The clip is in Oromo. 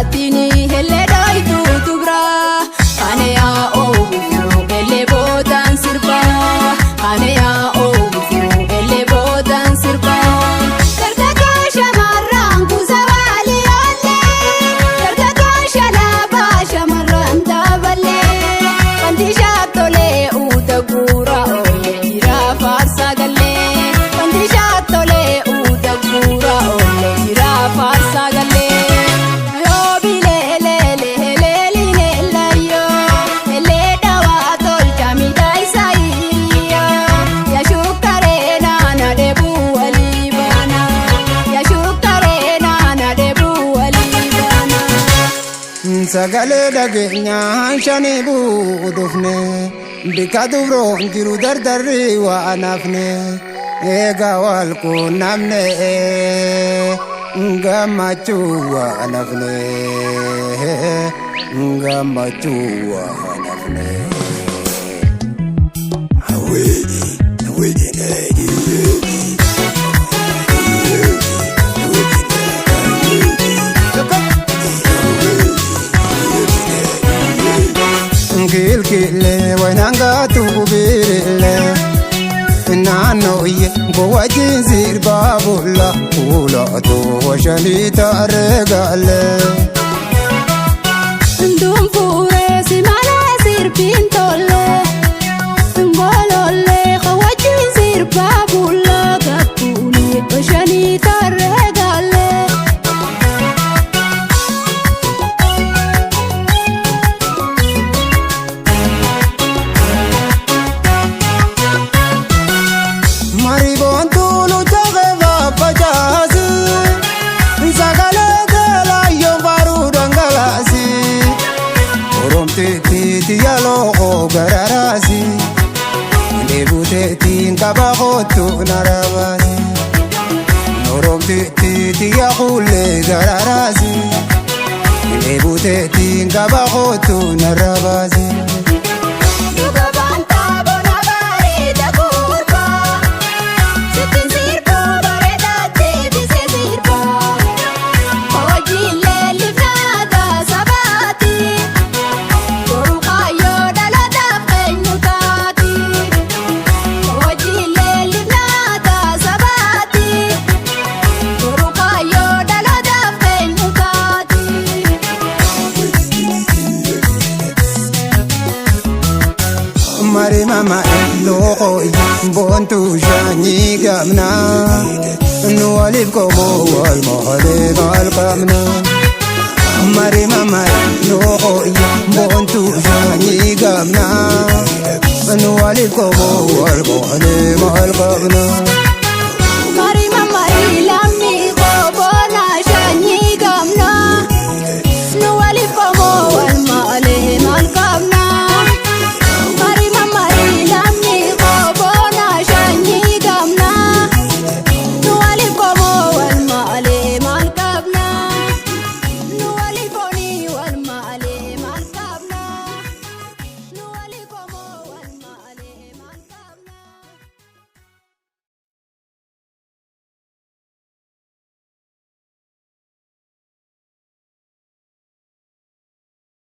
sabatini hele daitu tubra ane ya obifu ele bodan sirba ane ya obifu ele bodan sirba karga shamarran kuzawali alle karga shalaba shamarran daballe pandisha tole utagura ole jira farsa galle pandisha tole utagura ole jira farsa galle Sagale dagenya shani budufne bika dubro jiru dardarri wa anafne ega wal ko namne ngamachu wa anafne ngamachu wa anafne awe Kile wananga tukubile nano ye boa jinzir babula ula to washani taregale ndum fure simana sir pintole ngolole khawa jinzir babula gatuni washani taregale Yalo gararasi debute tin kabagotu narabasi noromte ti yakule gararasi debute tin kabagotu narabasi Mari mama loko bontu shani gamna nualif komo wal mohale gal kamna Mari mama loko bontu shani gamna nualif komo wal mohale gal kamna